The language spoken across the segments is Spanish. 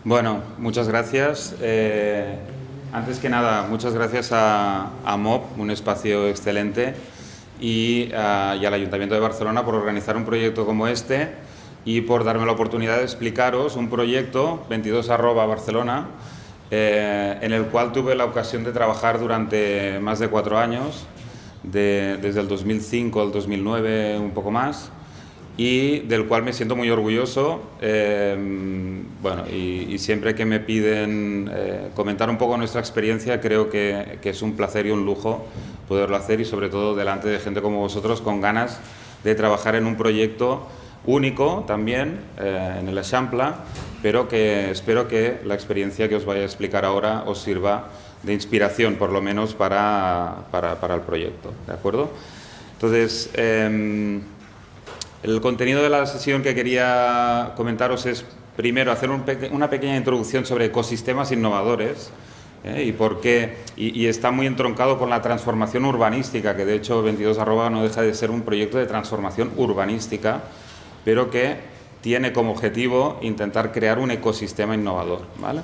Bueno, muchas gracias. Antes que nada, muchas gracias a MOB, un espacio excelente, y al Ayuntamiento de Barcelona por organizar un proyecto como este y por darme la oportunidad de explicaros un proyecto 22@Barcelona, en el cual tuve la ocasión de trabajar durante más de 4 años, desde el 2005 al 2009, un poco más, y del cual me siento muy orgulloso. Bueno, y siempre que me piden comentar un poco nuestra experiencia, creo que es un placer y un lujo poderlo hacer, y sobre todo delante de gente como vosotros, con ganas de trabajar en un proyecto único también, en el Eixample, pero que espero que la experiencia que os vaya a explicar ahora os sirva de inspiración, por lo menos para el proyecto, ¿de acuerdo? Entonces, el contenido de la sesión que quería comentaros es, primero, hacer una pequeña introducción sobre ecosistemas innovadores, y por qué, y está muy entroncado con la transformación urbanística, que de hecho 22@ no deja de ser un proyecto de transformación urbanística, pero que tiene como objetivo intentar crear un ecosistema innovador, ¿vale?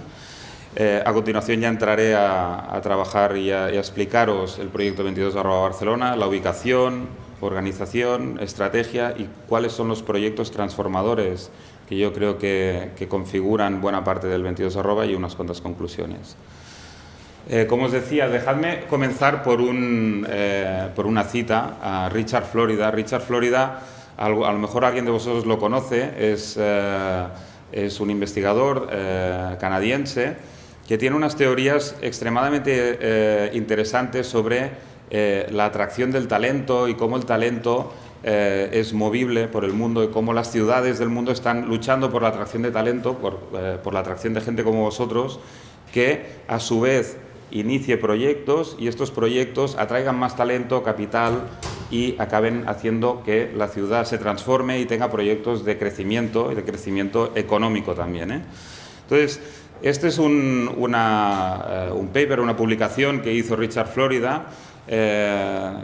A continuación ya entraré a trabajar y a explicaros el proyecto 22@ Barcelona, la ubicación, organización, estrategia y cuáles son los proyectos transformadores que yo creo que configuran buena parte del 22@ y unas cuantas conclusiones. Como os decía, dejadme comenzar por una cita a Richard Florida. Richard Florida, a lo mejor alguien de vosotros lo conoce, es un investigador canadiense que tiene unas teorías extremadamente interesantes sobre la atracción del talento y cómo el talento es movible por el mundo, y cómo las ciudades del mundo están luchando por la atracción de talento, por la atracción de gente como vosotros, que a su vez inicie proyectos y estos proyectos atraigan más talento, capital, y acaben haciendo que la ciudad se transforme y tenga proyectos de crecimiento y de crecimiento económico también, ¿eh? Entonces, este es un paper, una publicación que hizo Richard Florida,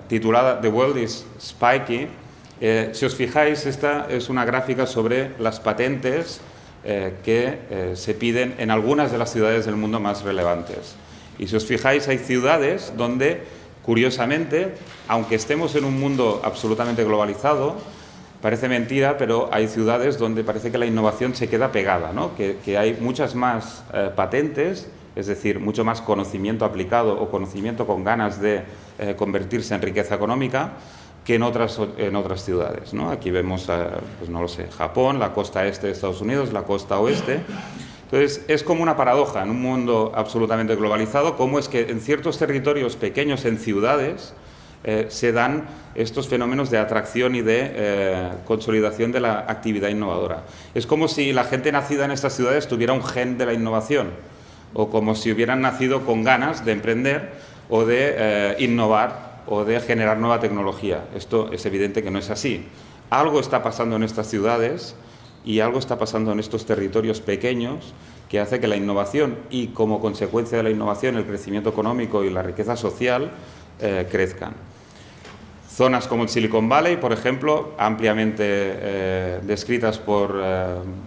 titulada The World is Spiky. Si os fijáis, esta es una gráfica sobre las patentes que se piden en algunas de las ciudades del mundo más relevantes. Y si os fijáis, hay ciudades donde, curiosamente, aunque estemos en un mundo absolutamente globalizado, parece mentira, pero hay ciudades donde parece que la innovación se queda pegada, ¿no? Que hay muchas más patentes, es decir, mucho más conocimiento aplicado o conocimiento con ganas de convertirse en riqueza económica, que en otras ciudades, ¿no? Aquí vemos, pues no lo sé, Japón, la costa este de Estados Unidos, la costa oeste. Entonces, es como una paradoja en un mundo absolutamente globalizado, cómo es que en ciertos territorios pequeños, en ciudades, se dan estos fenómenos de atracción y de consolidación de la actividad innovadora. Es como si la gente nacida en estas ciudades tuviera un gen de la innovación, o como si hubieran nacido con ganas de emprender o de innovar o de generar nueva tecnología. Esto es evidente que no es así. Algo está pasando en estas ciudades y algo está pasando en estos territorios pequeños que hace que la innovación y, como consecuencia de la innovación, el crecimiento económico y la riqueza social crezcan. Zonas como el Silicon Valley, por ejemplo, ampliamente descritas por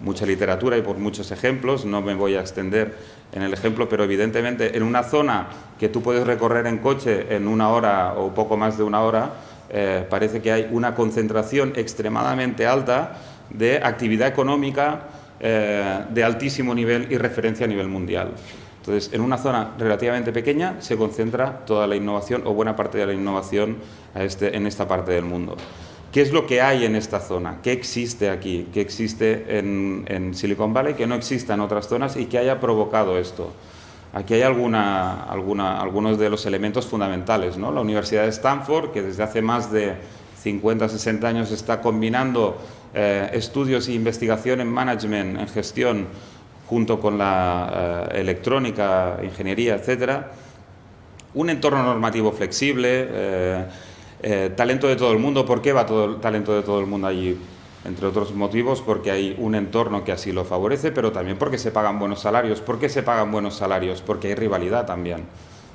mucha literatura y por muchos ejemplos. No me voy a extender en el ejemplo, pero evidentemente en una zona que tú puedes recorrer en coche en 1 hora o poco más de 1 hora, parece que hay una concentración extremadamente alta de actividad económica de altísimo nivel y referencia a nivel mundial. Entonces, en una zona relativamente pequeña se concentra toda la innovación, o buena parte de la innovación, en esta parte del mundo. ¿Qué es lo que hay en esta zona? ¿Qué existe aquí? ¿Qué existe en Silicon Valley que no exista en otras zonas y que haya provocado esto? Aquí hay algunos de los elementos fundamentales, ¿no? La Universidad de Stanford, que desde hace más de 50, 60 años está combinando estudios e investigación en management, en gestión, junto con la electrónica, ingeniería, etcétera. Un entorno normativo flexible, talento de todo el mundo. ¿Por qué va todo el talento de todo el mundo allí? Entre otros motivos, porque hay un entorno que así lo favorece, pero también porque se pagan buenos salarios. ¿Por qué se pagan buenos salarios? Porque hay rivalidad también.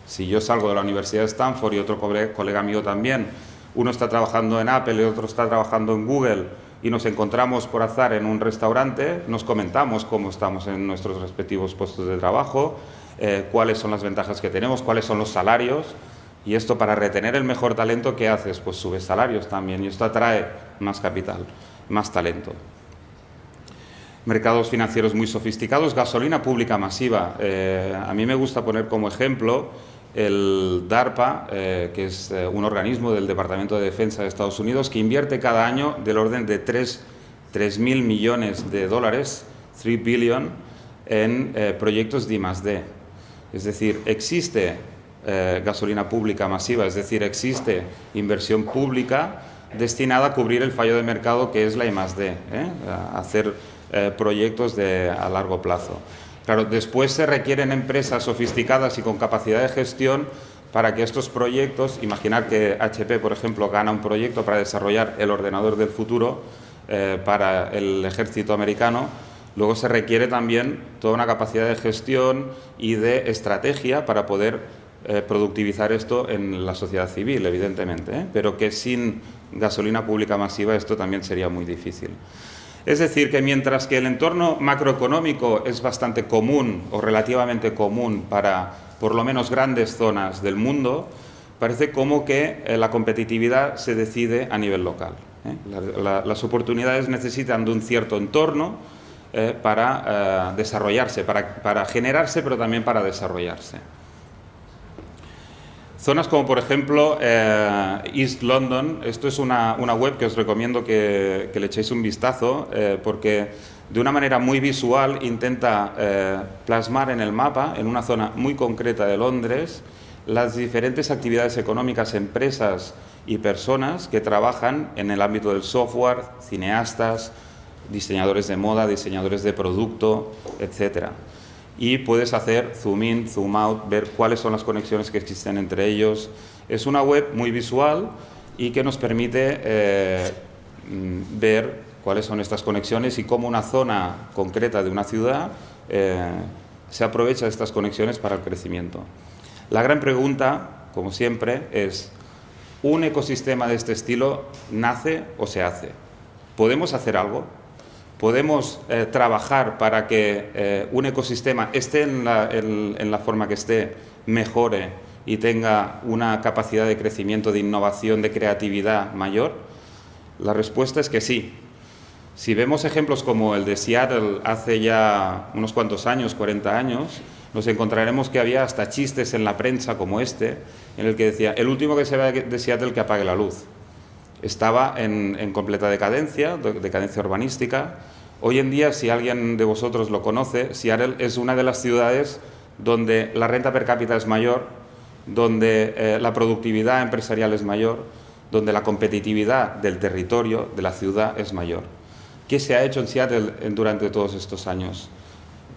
Si yo salgo de la Universidad de Stanford y otro colega mío también, uno está trabajando en Apple y otro está trabajando en Google, y nos encontramos por azar en un restaurante, nos comentamos cómo estamos en nuestros respectivos puestos de trabajo, cuáles son las ventajas que tenemos, cuáles son los salarios, y esto para retener el mejor talento, ¿qué haces? Pues subes salarios también, y esto atrae más capital, más talento. Mercados financieros muy sofisticados, gasolina pública masiva. A mí me gusta poner como ejemplo el DARPA, que es un organismo del Departamento de Defensa de Estados Unidos, que invierte cada año del orden de 3.000 millones de dólares, 3 billion, en proyectos de I+D. Es decir, existe gasolina pública masiva, es decir, existe inversión pública destinada a cubrir el fallo de mercado que es la I+D, a hacer proyectos a largo plazo. Claro, después se requieren empresas sofisticadas y con capacidad de gestión para que estos proyectos, imaginar que HP, por ejemplo, gana un proyecto para desarrollar el ordenador del futuro para el ejército americano, luego se requiere también toda una capacidad de gestión y de estrategia para poder productivizar esto en la sociedad civil, evidentemente, pero que sin gasolina pública masiva esto también sería muy difícil. Es decir, que mientras que el entorno macroeconómico es bastante común o relativamente común para por lo menos grandes zonas del mundo, parece como que la competitividad se decide a nivel local. Las oportunidades necesitan de un cierto entorno para desarrollarse, para generarse, pero también para desarrollarse. Zonas como, por ejemplo, East London. Esto es una web que os recomiendo que le echéis un vistazo, porque de una manera muy visual intenta plasmar en el mapa, en una zona muy concreta de Londres, las diferentes actividades económicas, empresas y personas que trabajan en el ámbito del software, cineastas, diseñadores de moda, diseñadores de producto, etcétera. Y puedes hacer zoom in, zoom out, ver cuáles son las conexiones que existen entre ellos. Es una web muy visual y que nos permite ver cuáles son estas conexiones y cómo una zona concreta de una ciudad se aprovecha de estas conexiones para el crecimiento. La gran pregunta, como siempre, es: ¿un ecosistema de este estilo nace o se hace? ¿Podemos hacer algo? ¿Podemos trabajar para que un ecosistema esté en la forma que esté, mejore y tenga una capacidad de crecimiento, de innovación, de creatividad mayor? La respuesta es que sí. Si vemos ejemplos como el de Seattle hace ya unos cuantos años, 40 años, nos encontraremos que había hasta chistes en la prensa como este, en el que decía: el último que se vea de Seattle que apague la luz. Estaba en completa decadencia urbanística. Hoy en día, si alguien de vosotros lo conoce, Seattle es una de las ciudades donde la renta per cápita es mayor, donde la productividad empresarial es mayor, donde la competitividad del territorio, de la ciudad, es mayor. ¿Qué se ha hecho en Seattle durante todos estos años?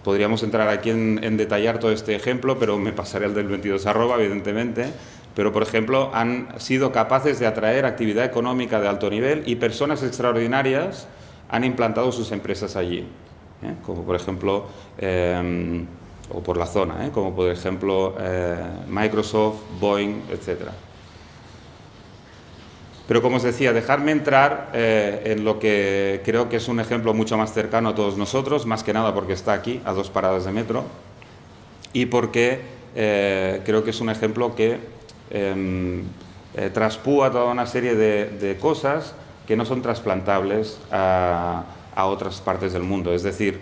Podríamos entrar aquí en detallar todo este ejemplo, pero me pasaré al del 22 @, evidentemente. Pero, por ejemplo, han sido capaces de atraer actividad económica de alto nivel y personas extraordinarias han implantado sus empresas allí, como por ejemplo, o por la zona, como por ejemplo Microsoft, Boeing, etc. Pero, como os decía, dejarme entrar en lo que creo que es un ejemplo mucho más cercano a todos nosotros, más que nada porque está aquí, a 2 paradas de metro, y porque creo que es un ejemplo que traspúa toda una serie de cosas que no son trasplantables a otras partes del mundo. Es decir,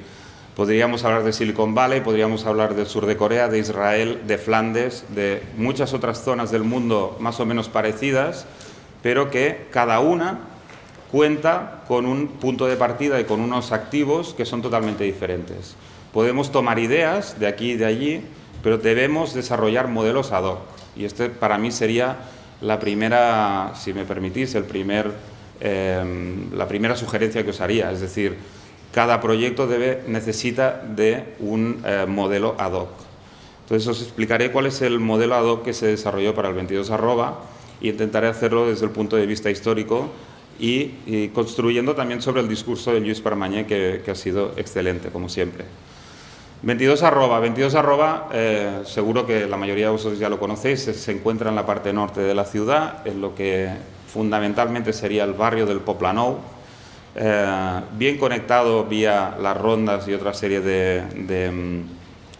podríamos hablar de Silicon Valley, podríamos hablar del sur de Corea, de Israel, de Flandes, de muchas otras zonas del mundo más o menos parecidas, pero que cada una cuenta con un punto de partida y con unos activos que son totalmente diferentes. Podemos tomar ideas de aquí y de allí, pero debemos desarrollar modelos ad hoc. Y este para mí sería la primera, si me permitís, la primera sugerencia que os haría. Es decir, cada proyecto necesita de un modelo ad hoc. Entonces os explicaré cuál es el modelo ad hoc que se desarrolló para el 22 @ e intentaré hacerlo desde el punto de vista histórico y construyendo también sobre el discurso de Lluís Permanyer, que ha sido excelente, como siempre. 22 @. 22 @ seguro que la mayoría de vosotros ya lo conocéis, se encuentra en la parte norte de la ciudad, en lo que fundamentalmente sería el barrio del Poblenou, bien conectado vía las rondas y otra serie de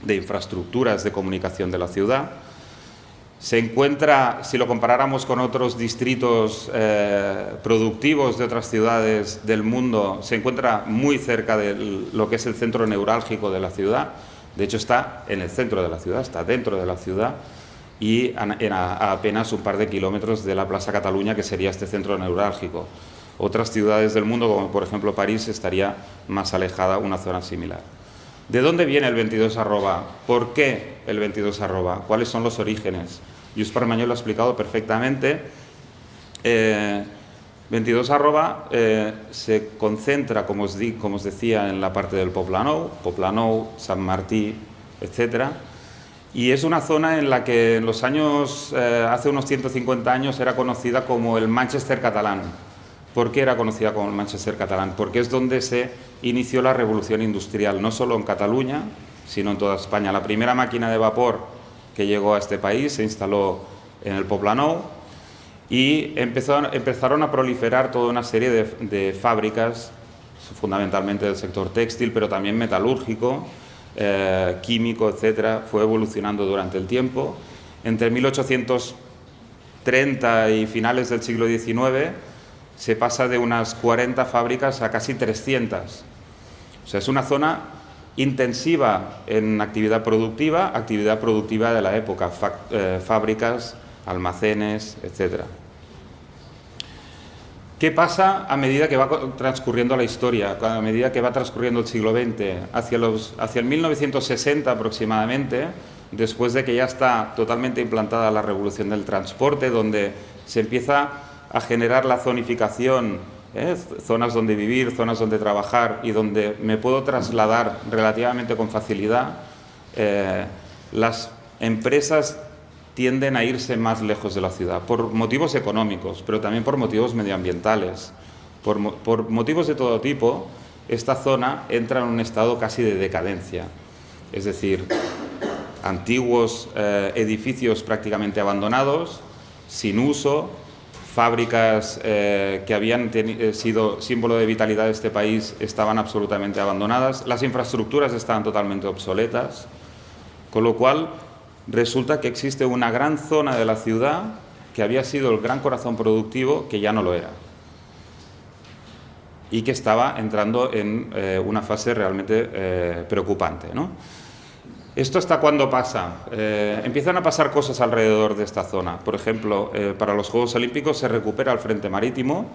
infraestructuras de comunicación de la ciudad. Se encuentra, si lo comparáramos con otros distritos productivos de otras ciudades del mundo, se encuentra muy cerca de lo que es el centro neurálgico de la ciudad. De hecho, está en el centro de la ciudad, está dentro de la ciudad y a apenas un par de kilómetros de la Plaza Cataluña, que sería este centro neurálgico. Otras ciudades del mundo, como por ejemplo París, estaría más alejada, una zona similar. ¿De dónde viene el 22 arroba? ¿Por qué el 22 arroba? ¿Cuáles son los orígenes? Lluís Mañol lo ha explicado perfectamente. 22 arroba se concentra, como os decía, en la parte del Poblenou, Sant Martí, etc. Y es una zona en la que en los años, hace unos 150 años, era conocida como el Manchester catalán. ¿Por qué era conocida como el Manchester catalán? Porque es donde se inició la revolución industrial, no solo en Cataluña, sino en toda España. La primera máquina de vapor que llegó a este país se instaló en el Poblenou y empezaron a proliferar toda una serie de fábricas, fundamentalmente del sector textil, pero también metalúrgico, químico, etcétera. Fue evolucionando durante el tiempo. Entre 1830 y finales del siglo XIX se pasa de unas 40 fábricas a casi 300. O sea, es una zona intensiva en actividad productiva de la época, fábricas, almacenes, etc. ¿Qué pasa a medida que va transcurriendo la historia, a medida que va transcurriendo el siglo XX? Hacia el 1960 aproximadamente, después de que ya está totalmente implantada la revolución del transporte, donde se empieza a generar la zonificación, zonas donde vivir, zonas donde trabajar y donde me puedo trasladar relativamente con facilidad, las empresas tienden a irse más lejos de la ciudad, por motivos económicos, pero también por motivos medioambientales. Por motivos de todo tipo, esta zona entra en un estado casi de decadencia. Es decir, antiguos edificios prácticamente abandonados, sin uso, fábricas que habían sido símbolo de vitalidad de este país estaban absolutamente abandonadas, las infraestructuras estaban totalmente obsoletas, con lo cual resulta que existe una gran zona de la ciudad que había sido el gran corazón productivo, que ya no lo era y que estaba entrando en una fase realmente preocupante, ¿no? ¿Esto hasta cuándo pasa? Empiezan a pasar cosas alrededor de esta zona. Por ejemplo, para los Juegos Olímpicos se recupera el frente marítimo,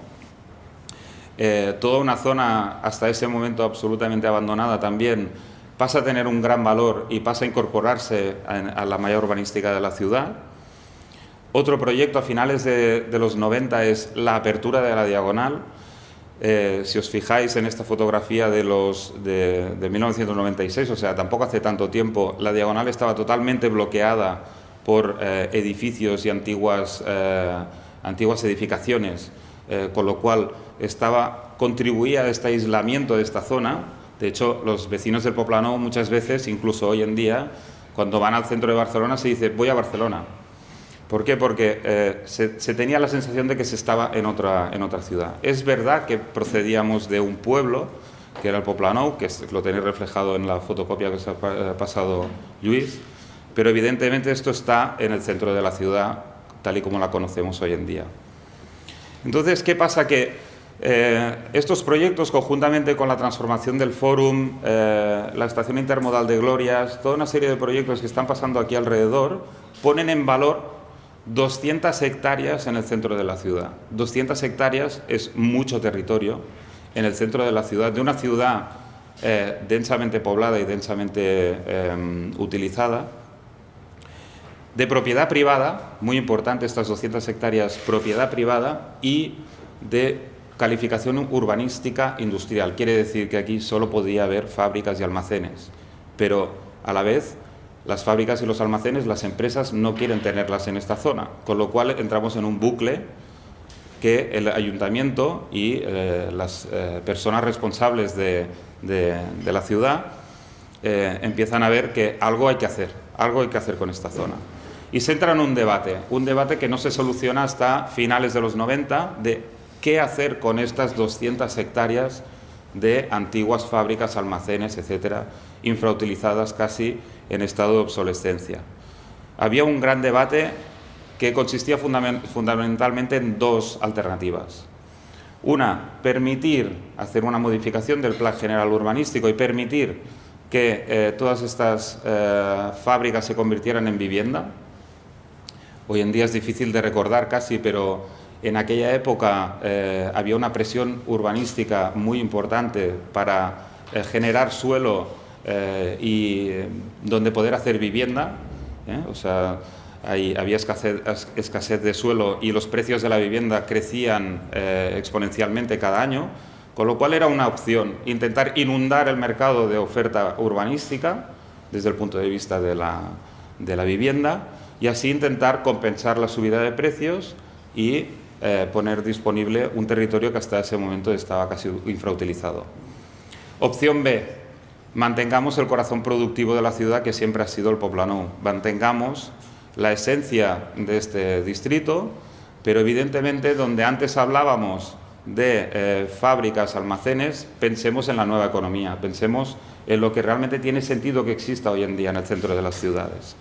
toda una zona hasta ese momento absolutamente abandonada también pasa a tener un gran valor y pasa a incorporarse a la malla urbanística de la ciudad. Otro proyecto a finales de los 90 es la apertura de la Diagonal. Si os fijáis en esta fotografía de 1996, o sea, tampoco hace tanto tiempo, la Diagonal estaba totalmente bloqueada por edificios y antiguas edificaciones, con lo cual contribuía a este aislamiento de esta zona. De hecho, los vecinos del Poblenou muchas veces, incluso hoy en día, cuando van al centro de Barcelona se dice voy a Barcelona. ¿Por qué? Porque se tenía la sensación de que se estaba en otra ciudad. Es verdad que procedíamos de un pueblo, que era el Poblenou, que lo tenéis reflejado en la fotocopia que os ha pasado Lluís, pero evidentemente esto está en el centro de la ciudad, tal y como la conocemos hoy en día. Entonces, ¿qué pasa? Que estos proyectos, conjuntamente con la transformación del Fórum, la estación intermodal de Glorias, toda una serie de proyectos que están pasando aquí alrededor, ponen en valor 200 hectáreas en el centro de la ciudad. 200 hectáreas es mucho territorio en el centro de la ciudad, de una ciudad densamente poblada y densamente utilizada, de propiedad privada, muy importante estas 200 hectáreas, propiedad privada, y de calificación urbanística industrial. Quiere decir que aquí solo podía haber fábricas y almacenes, pero a la vez las fábricas y los almacenes, las empresas no quieren tenerlas en esta zona, con lo cual entramos en un bucle que el ayuntamiento y las personas responsables de la ciudad empiezan a ver que algo hay que hacer con esta zona. Y se entra en un debate que no se soluciona hasta finales de los 90 de qué hacer con estas 200 hectáreas de antiguas fábricas, almacenes, etcétera, infrautilizadas casi en estado de obsolescencia. Había un gran debate que consistía fundamentalmente en dos alternativas. Una, permitir hacer una modificación del Plan General Urbanístico y permitir que todas estas fábricas se convirtieran en vivienda. Hoy en día es difícil de recordar casi, pero en aquella época había una presión urbanística muy importante para generar suelo y donde poder hacer vivienda. O sea, había escasez de suelo y los precios de la vivienda crecían exponencialmente cada año, con lo cual era una opción intentar inundar el mercado de oferta urbanística desde el punto de vista de la vivienda y así intentar compensar la subida de precios y poner disponible un territorio que hasta ese momento estaba casi infrautilizado. Opción B, mantengamos el corazón productivo de la ciudad, que siempre ha sido el Poblenou. Mantengamos la esencia de este distrito, pero evidentemente donde antes hablábamos de fábricas, almacenes, pensemos en la nueva economía, pensemos en lo que realmente tiene sentido que exista hoy en día en el centro de las ciudades.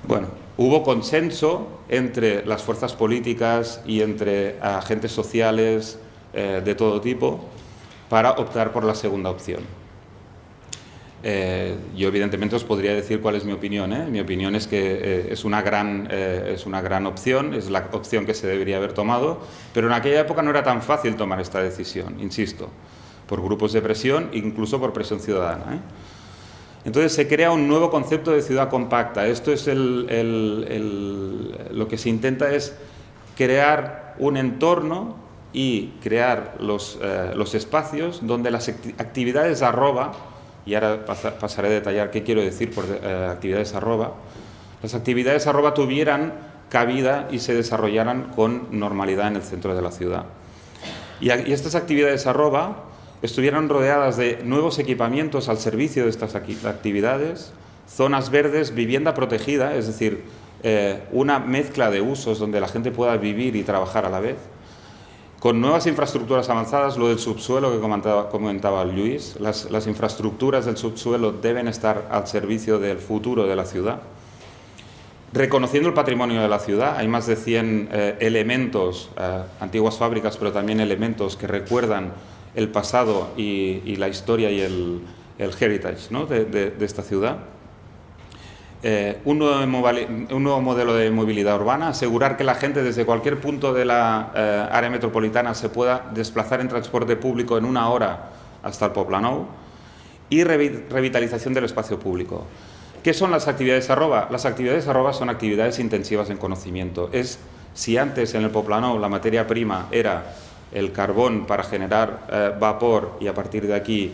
Bueno, hubo consenso entre las fuerzas políticas y entre agentes sociales de todo tipo para optar por la segunda opción. Yo evidentemente os podría decir cuál es mi opinión. Mi opinión es que es una gran opción, es la opción que se debería haber tomado, pero en aquella época no era tan fácil tomar esta decisión, insisto, por grupos de presión, incluso por presión ciudadana. Entonces se crea un nuevo concepto de ciudad compacta. Esto es lo que se intenta es crear un entorno y crear los espacios donde las actividades arroba, y ahora pasaré a detallar qué quiero decir por actividades arroba, las actividades arroba tuvieran cabida y se desarrollaran con normalidad en el centro de la ciudad. Y estas actividades arroba estuvieran rodeadas de nuevos equipamientos al servicio de estas actividades, zonas verdes, vivienda protegida, es decir, una mezcla de usos donde la gente pueda vivir y trabajar a la vez, con nuevas infraestructuras avanzadas, lo del subsuelo que comentaba Luis, las infraestructuras del subsuelo deben estar al servicio del futuro de la ciudad. Reconociendo el patrimonio de la ciudad, hay más de 100 elementos, antiguas fábricas, pero también elementos que recuerdan el pasado y la historia y el heritage, ¿no?, de esta ciudad. Un nuevo modelo de movilidad urbana, asegurar que la gente desde cualquier punto de la área metropolitana se pueda desplazar en transporte público en 1 hora hasta el Poblenou, y revitalización del espacio público. ¿Qué son las actividades arroba? Las actividades arroba son actividades intensivas en conocimiento. Si antes en el Poblenou la materia prima era el carbón para generar vapor y a partir de aquí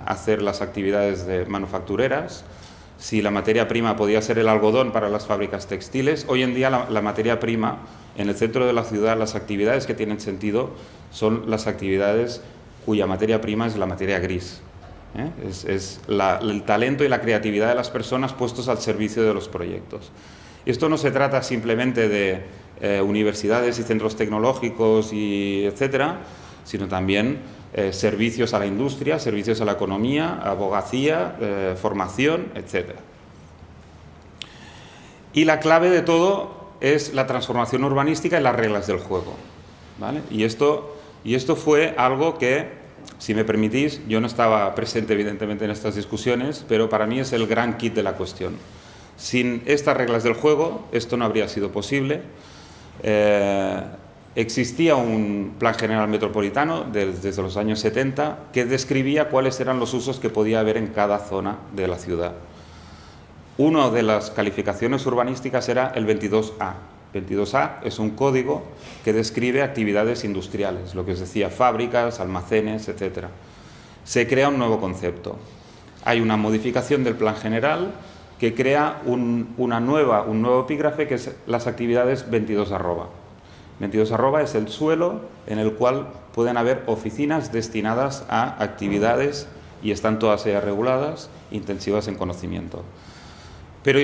hacer las actividades manufactureras, si la materia prima podía ser el algodón para las fábricas textiles, hoy en día la materia prima en el centro de la ciudad, las actividades que tienen sentido son las actividades cuya materia prima es la materia gris. Es el talento y la creatividad de las personas puestos al servicio de los proyectos. Y esto no se trata simplemente de universidades y centros tecnológicos y etcétera, sino también servicios a la industria, servicios a la economía, abogacía, formación, etcétera. Y la clave de todo es la transformación urbanística y las reglas del juego, ¿vale? Y esto fue algo que, si me permitís, yo no estaba presente evidentemente en estas discusiones, pero para mí es el gran kit de la cuestión. Sin estas reglas del juego, esto no habría sido posible. Existía un plan general metropolitano desde los años 70 que describía cuáles eran los usos que podía haber en cada zona de la ciudad. Una de las calificaciones urbanísticas era el 22A. 22A es un código que describe actividades industriales, lo que os decía, fábricas, almacenes, etc. Se crea un nuevo concepto. Hay una modificación del plan general que crea un nuevo epígrafe que es las actividades 22A. 22A es el suelo en el cual pueden haber oficinas destinadas a actividades, y están todas ellas reguladas, intensivas en conocimiento. Pero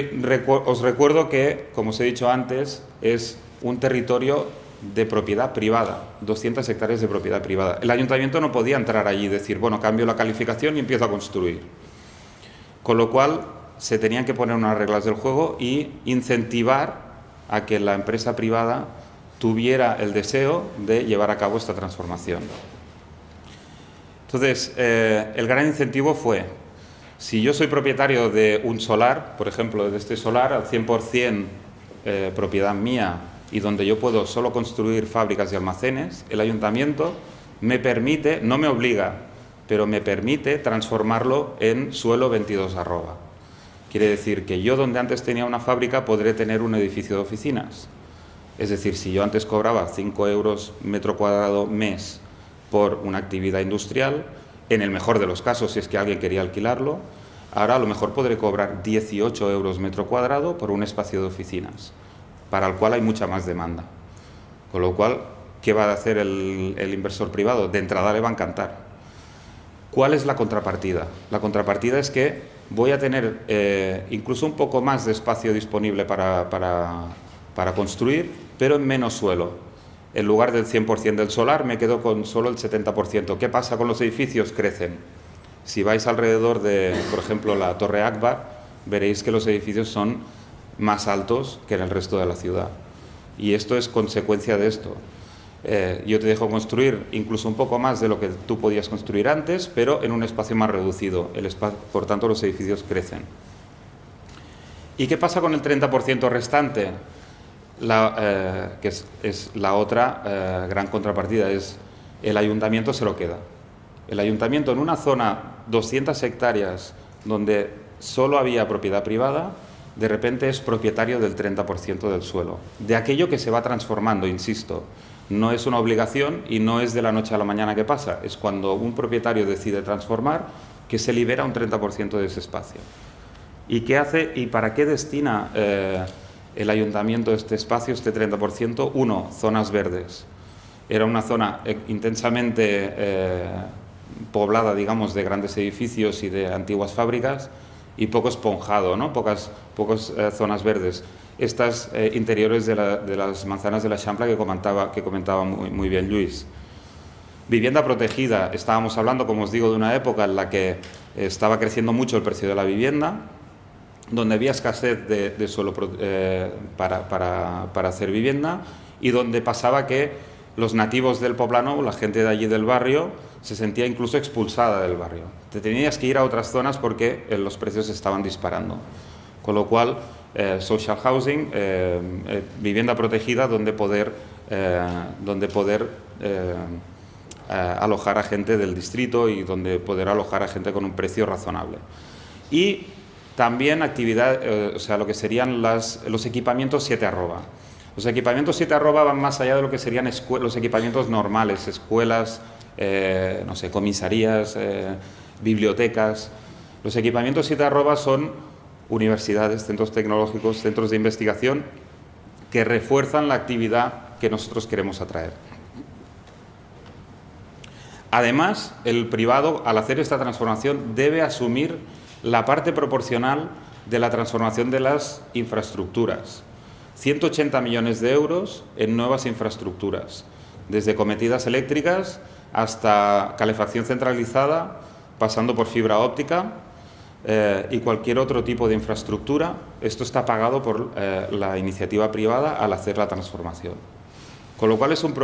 os recuerdo que, como os he dicho antes, es un territorio de propiedad privada, 200 hectáreas de propiedad privada. El ayuntamiento no podía entrar allí y decir, bueno, cambio la calificación y empiezo a construir. Con lo cual, se tenían que poner unas reglas del juego y incentivar a que la empresa privada tuviera el deseo de llevar a cabo esta transformación. Entonces, el gran incentivo fue, si yo soy propietario de un solar, por ejemplo, de este solar al 100% propiedad mía y donde yo puedo solo construir fábricas y almacenes, el ayuntamiento me permite, no me obliga, pero me permite transformarlo en suelo 22 arroba. Quiere decir que yo donde antes tenía una fábrica podré tener un edificio de oficinas. Es decir, si yo antes cobraba 5 euros metro cuadrado mes por una actividad industrial, en el mejor de los casos, si es que alguien quería alquilarlo, ahora a lo mejor podré cobrar 18 euros metro cuadrado por un espacio de oficinas, para el cual hay mucha más demanda. Con lo cual, ¿qué va a hacer el inversor privado? De entrada le va a encantar. ¿Cuál es la contrapartida? La contrapartida es que voy a tener incluso un poco más de espacio disponible para construir, pero en menos suelo. En lugar del 100% del solar, me quedo con solo el 70%. ¿Qué pasa con los edificios? Crecen. Si vais alrededor de, por ejemplo, la Torre Akbar, veréis que los edificios son más altos que en el resto de la ciudad. Y esto es consecuencia de esto. Yo te dejo construir incluso un poco más de lo que tú podías construir antes, pero en un espacio más reducido. Por tanto, los edificios crecen. ¿Y qué pasa con el 30% restante? Que es la otra gran contrapartida, es el ayuntamiento se lo queda. El ayuntamiento en una zona, 200 hectáreas, donde solo había propiedad privada, de repente es propietario del 30% del suelo. De aquello que se va transformando, insisto. No es una obligación y no es de la noche a la mañana que pasa. Es cuando un propietario decide transformar que se libera un 30% de ese espacio. ¿Y qué hace y para qué destina el ayuntamiento este espacio, este 30%? Uno, zonas verdes. Era una zona intensamente poblada, digamos, de grandes edificios y de antiguas fábricas y poco esponjado, ¿no? Pocas zonas verdes. Estas interiores de las manzanas de la Champla que comentaba muy bien Luis. Vivienda protegida. Estábamos hablando, como os digo, de una época en la que estaba creciendo mucho el precio de la vivienda, donde había escasez de suelo para hacer vivienda y donde pasaba que los nativos del poblado, la gente de allí del barrio, se sentía incluso expulsada del barrio. Te tenías que ir a otras zonas porque los precios estaban disparando. Con lo cual, social housing, vivienda protegida donde poder alojar a gente del distrito y donde poder alojar a gente con un precio razonable. Y también actividad, o sea, lo que serían los equipamientos 7 arroba. Los equipamientos 7 arroba van más allá de lo que serían los equipamientos normales, escuelas, no sé, comisarías, bibliotecas. Los equipamientos 7 arroba son universidades, centros tecnológicos, centros de investigación que refuerzan la actividad que nosotros queremos atraer. Además, el privado, al hacer esta transformación, debe asumir la parte proporcional de la transformación de las infraestructuras. 180 millones de euros en nuevas infraestructuras, desde cometidas eléctricas hasta calefacción centralizada, pasando por fibra óptica y cualquier otro tipo de infraestructura. Esto está pagado por la iniciativa privada al hacer la transformación. Con lo cual es un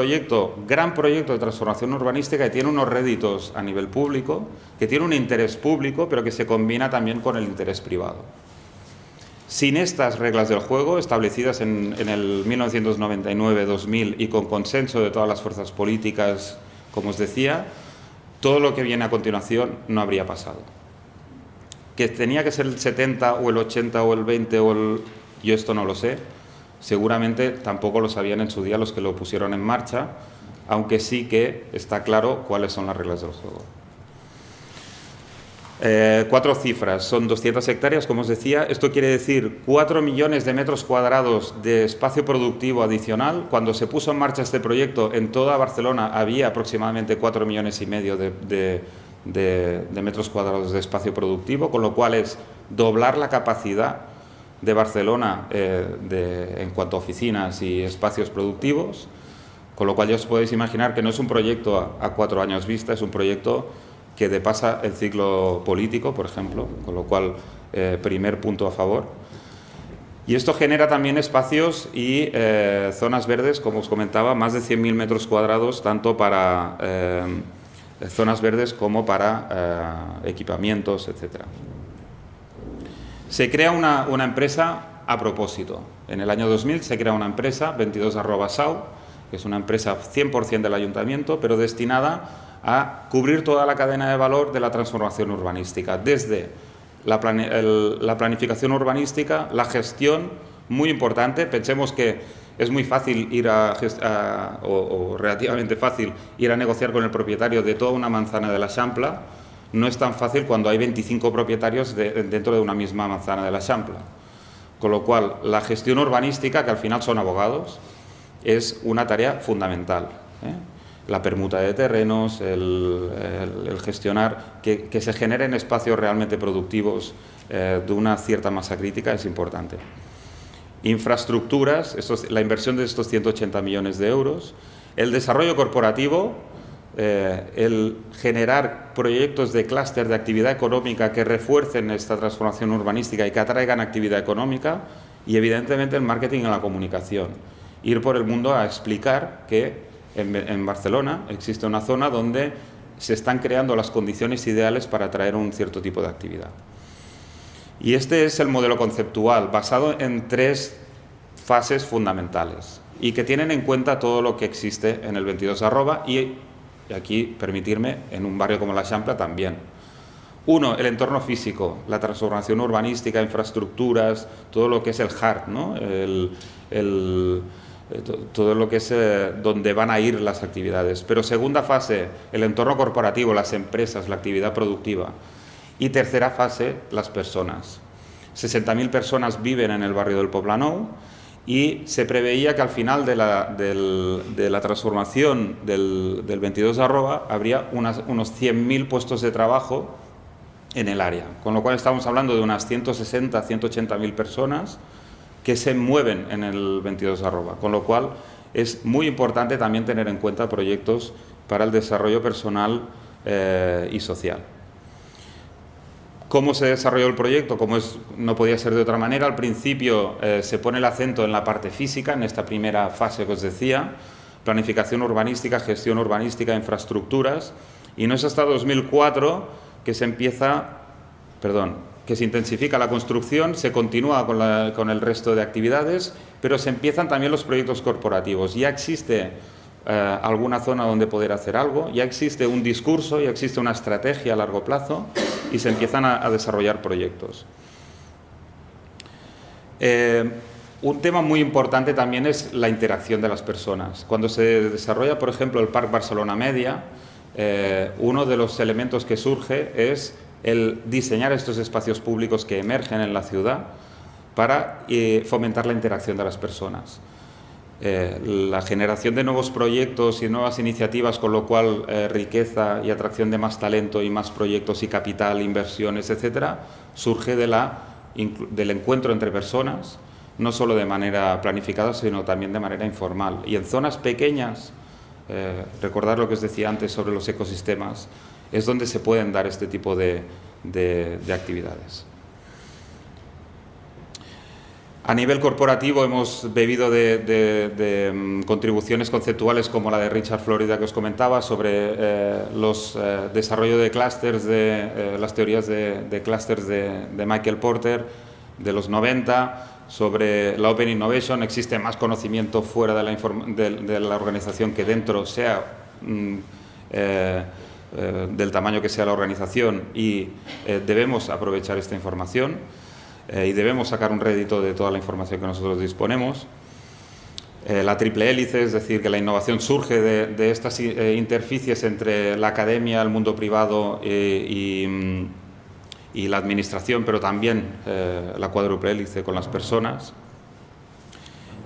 gran proyecto de transformación urbanística que tiene unos réditos a nivel público, que tiene un interés público, pero que se combina también con el interés privado. Sin estas reglas del juego, establecidas en el 1999-2000 y con consenso de todas las fuerzas políticas, como os decía, todo lo que viene a continuación no habría pasado. Que tenía que ser el 70 o el 80 o el 20 yo esto no lo sé. Seguramente tampoco lo sabían en su día los que lo pusieron en marcha, aunque sí que está claro cuáles son las reglas del juego. 4 cifras, son 200 hectáreas, como os decía. Esto quiere decir 4 millones de metros cuadrados de espacio productivo adicional. Cuando se puso en marcha este proyecto, en toda Barcelona había aproximadamente 4,5 millones de metros cuadrados de espacio productivo, con lo cual es doblar la capacidad de Barcelona en cuanto a oficinas y espacios productivos. Con lo cual ya os podéis imaginar que no es un proyecto a 4 años vista, es un proyecto que depasa el ciclo político, por ejemplo, con lo cual, primer punto a favor. Y esto genera también espacios y zonas verdes, como os comentaba, más de 100.000 metros cuadrados, tanto para zonas verdes como para equipamientos, etc. Se crea una empresa a propósito. En el año 2000 se crea una empresa, 22@sau, que es una empresa 100% del ayuntamiento, pero destinada a cubrir toda la cadena de valor de la transformación urbanística, desde la planificación urbanística, la gestión, muy importante. Pensemos que es muy fácil o relativamente fácil ir a negociar con el propietario de toda una manzana de la Xampla. No es tan fácil cuando hay 25 propietarios dentro de una misma manzana de la Xampla. Con lo cual, la gestión urbanística, que al final son abogados, es una tarea fundamental, La permuta de terrenos, el gestionar, que se generen espacios realmente productivos de una cierta masa crítica es importante. Infraestructuras, la inversión de estos 180 millones de euros, el desarrollo corporativo, el generar proyectos de clúster de actividad económica que refuercen esta transformación urbanística y que atraigan actividad económica, y evidentemente el marketing y la comunicación. Ir por el mundo a explicar que en Barcelona existe una zona donde se están creando las condiciones ideales para atraer un cierto tipo de actividad. Y este es el modelo conceptual, basado en 3 fases fundamentales y que tienen en cuenta todo lo que existe en el 22@ y aquí, permitirme, en un barrio como la Xampla también. 1, el entorno físico, la transformación urbanística, infraestructuras, todo lo que es el hard, ¿no? Todo lo que es donde van a ir las actividades. Pero segunda fase, el entorno corporativo, las empresas, la actividad productiva. Y tercera fase, las personas. 60.000 personas viven en el barrio del Poblenou y se preveía que al final de la transformación del 22@ habría unos 100.000 puestos de trabajo en el área. Con lo cual estamos hablando de unas 160, 180.000 personas que se mueven en el 22@, con lo cual es muy importante también tener en cuenta proyectos para el desarrollo personal y social. ¿Cómo se desarrolló el proyecto? No podía ser de otra manera. Al principio se pone el acento en la parte física, en esta primera fase que os decía, planificación urbanística, gestión urbanística, infraestructuras, y no es hasta 2004 que se intensifica la construcción, se continúa con el resto de actividades, pero se empiezan también los proyectos corporativos. Ya existe alguna zona donde poder hacer algo, ya existe un discurso, ya existe una estrategia a largo plazo y se empiezan a desarrollar proyectos. Un tema muy importante también es la interacción de las personas. Cuando se desarrolla, por ejemplo, el Parc Barcelona Media, uno de los elementos que surge es el diseñar estos espacios públicos que emergen en la ciudad para fomentar la interacción de las personas. La generación de nuevos proyectos y nuevas iniciativas, con lo cual riqueza y atracción de más talento y más proyectos y capital, inversiones, etcétera, surge del encuentro entre personas, no solo de manera planificada, sino también de manera informal. Y en zonas pequeñas, recordar lo que os decía antes sobre los ecosistemas, es donde se pueden dar este tipo de actividades. A nivel corporativo hemos bebido de contribuciones conceptuales como la de Richard Florida que os comentaba sobre los desarrollo de clústeres, las teorías de clústeres de Michael Porter de los 90, sobre la Open Innovation. Existe más conocimiento fuera de la organización que dentro, sea del tamaño que sea la organización, y debemos aprovechar esta información. Y debemos sacar un rédito de toda la información que nosotros disponemos. La triple hélice, es decir, que la innovación surge de estas interfaces entre la academia, el mundo privado y la administración, pero también la cuádruple hélice con las personas.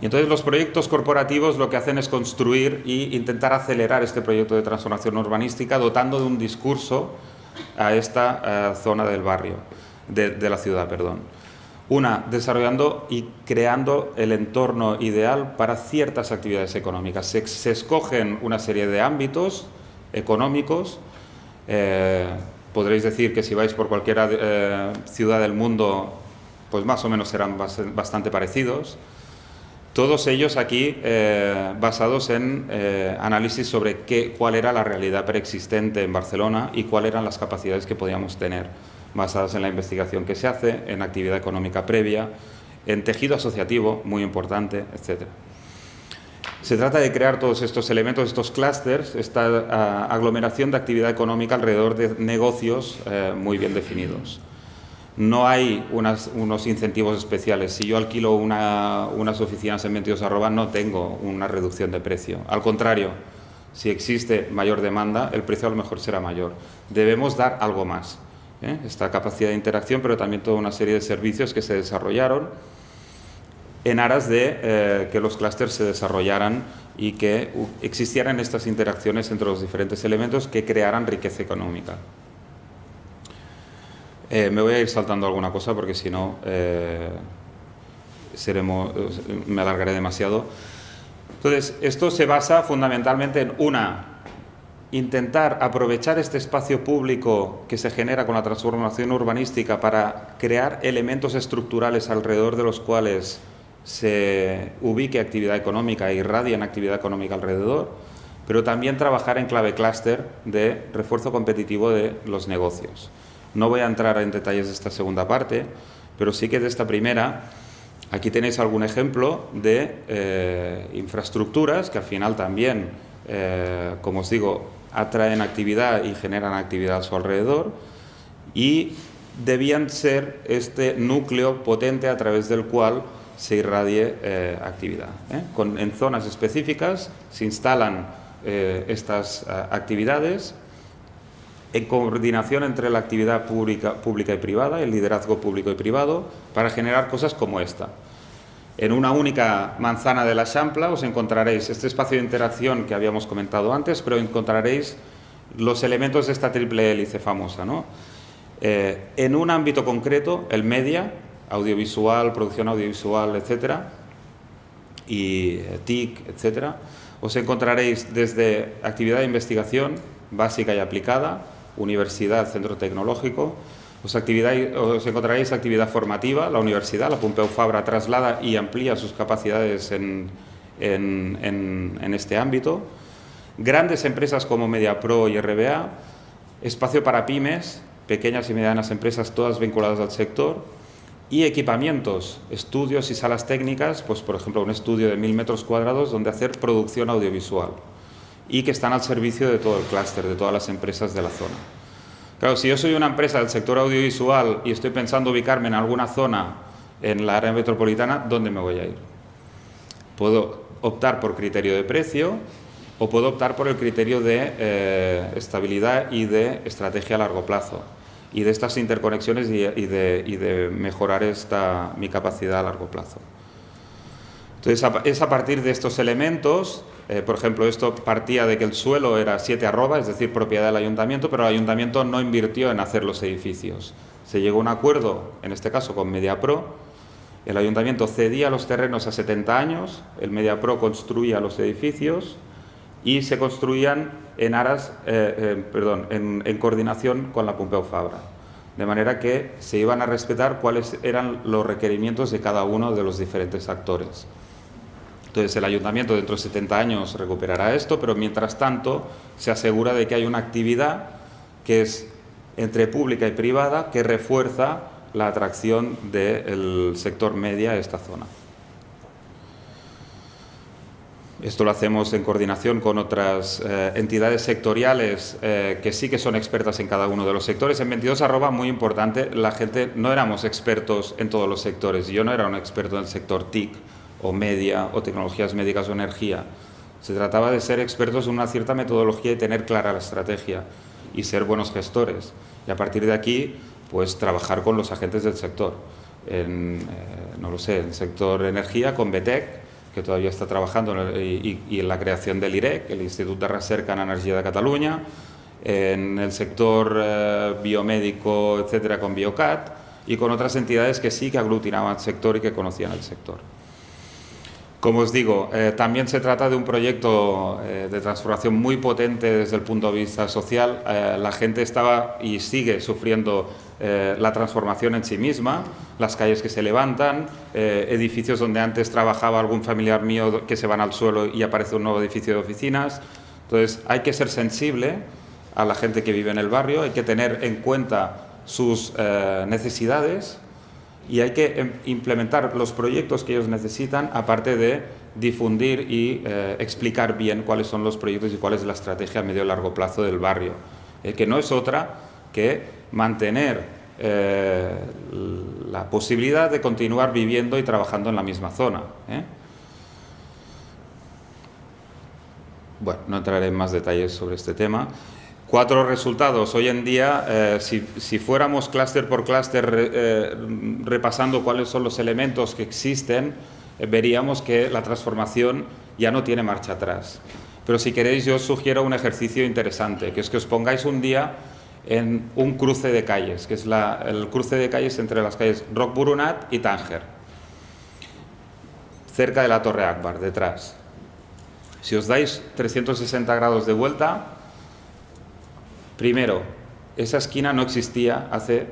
Y entonces los proyectos corporativos lo que hacen es construir e intentar acelerar este proyecto de transformación urbanística dotando de un discurso a esta zona del barrio, de la ciudad, perdón. Una, desarrollando y creando el entorno ideal para ciertas actividades económicas. Se escogen una serie de ámbitos económicos. Podréis decir que si vais por cualquier ciudad del mundo, pues más o menos serán bastante parecidos. Todos ellos aquí basados en análisis sobre cuál era la realidad preexistente en Barcelona y cuáles eran las capacidades que podíamos tener, basadas en la investigación que se hace, en actividad económica previa, en tejido asociativo, muy importante, etc. Se trata de crear todos estos elementos, estos clústeres, esta aglomeración de actividad económica alrededor de negocios muy bien definidos. No hay unos incentivos especiales. Si yo alquilo unas oficinas en 22 arroba, no tengo una reducción de precio. Al contrario, si existe mayor demanda, el precio a lo mejor será mayor. Debemos dar algo más. Esta capacidad de interacción, pero también toda una serie de servicios que se desarrollaron en aras de que los clústeres se desarrollaran y que existieran estas interacciones entre los diferentes elementos que crearan riqueza económica. Me voy a ir saltando alguna cosa porque si no me alargaré demasiado. Entonces, esto se basa fundamentalmente en intentar aprovechar este espacio público que se genera con la transformación urbanística para crear elementos estructurales alrededor de los cuales se ubique actividad económica e irradien actividad económica alrededor, pero también trabajar en clave clúster de refuerzo competitivo de los negocios. No voy a entrar en detalles de esta segunda parte, pero sí que de esta primera, aquí tenéis algún ejemplo de infraestructuras que al final también, como os digo, atraen actividad y generan actividad a su alrededor y debían ser este núcleo potente a través del cual se irradie actividad. En zonas específicas se instalan estas actividades en coordinación entre la actividad pública y privada, el liderazgo público y privado, para generar cosas como esta. En una única manzana de la Eixample os encontraréis este espacio de interacción que habíamos comentado antes, pero encontraréis los elementos de esta triple hélice famosa, ¿no? En un ámbito concreto, el media, audiovisual, producción audiovisual, etcétera, y TIC, etcétera, os encontraréis desde actividad de investigación básica y aplicada, universidad, centro tecnológico. Os encontraréis actividad formativa, la universidad, la Pompeu Fabra traslada y amplía sus capacidades en este ámbito. Grandes empresas como MediaPro y RBA, espacio para pymes, pequeñas y medianas empresas, todas vinculadas al sector, y equipamientos, estudios y salas técnicas, pues por ejemplo un estudio de 1000 metros cuadrados donde hacer producción audiovisual y que están al servicio de todo el clúster, de todas las empresas de la zona. Claro, si yo soy una empresa del sector audiovisual y estoy pensando ubicarme en alguna zona en la área metropolitana, ¿dónde me voy a ir? Puedo optar por criterio de precio o puedo optar por el criterio de estabilidad y de estrategia a largo plazo y de estas interconexiones y de mejorar mi capacidad a largo plazo. Entonces, es a partir de estos elementos, por ejemplo, esto partía de que el suelo era 7 arroba, es decir, propiedad del ayuntamiento, pero el ayuntamiento no invirtió en hacer los edificios. Se llegó a un acuerdo, en este caso con MediaPro, el ayuntamiento cedía los terrenos a 70 años, el MediaPro construía los edificios y se construían en coordinación con la Pompeu Fabra, de manera que se iban a respetar cuáles eran los requerimientos de cada uno de los diferentes actores. Entonces el ayuntamiento dentro de 70 años recuperará esto, pero mientras tanto se asegura de que hay una actividad que es entre pública y privada que refuerza la atracción del sector media a esta zona. Esto lo hacemos en coordinación con otras entidades sectoriales que sí que son expertas en cada uno de los sectores. En 22 arroba, muy importante, la gente no éramos expertos en todos los sectores. Yo no era un experto en el sector TIC o media o tecnologías médicas o energía. Se trataba de ser expertos en una cierta metodología y tener clara la estrategia y ser buenos gestores. Y a partir de aquí, pues trabajar con los agentes del sector. No lo sé, en el sector energía con BTEC, que todavía está trabajando y en la creación del IREC, el Institut de Recerca en Energia de Catalunya, en el sector biomédico, etcétera, con Biocat, y con otras entidades que sí que aglutinaban el sector y que conocían el sector. Como os digo, también se trata de un proyecto de transformación muy potente desde el punto de vista social. La gente estaba y sigue sufriendo la transformación en sí misma, las calles que se levantan, edificios donde antes trabajaba algún familiar mío que se van al suelo y aparece un nuevo edificio de oficinas. Entonces, hay que ser sensible a la gente que vive en el barrio, hay que tener en cuenta sus necesidades y hay que implementar los proyectos que ellos necesitan, aparte de difundir y explicar bien cuáles son los proyectos y cuál es la estrategia a medio y largo plazo del barrio, que no es otra que mantener la posibilidad de continuar viviendo y trabajando en la misma zona. Bueno, no entraré en más detalles sobre este tema. 4 resultados. Hoy en día, si fuéramos clúster por clúster repasando cuáles son los elementos que existen, veríamos que la transformación ya no tiene marcha atrás. Pero si queréis, yo os sugiero un ejercicio interesante, que es que os pongáis un día en un cruce de calles, que es el cruce de calles entre las calles Roc Boronat y Tánger, cerca de la Torre Akbar, detrás. Si os dais 360 grados de vuelta, primero, esa esquina no existía hace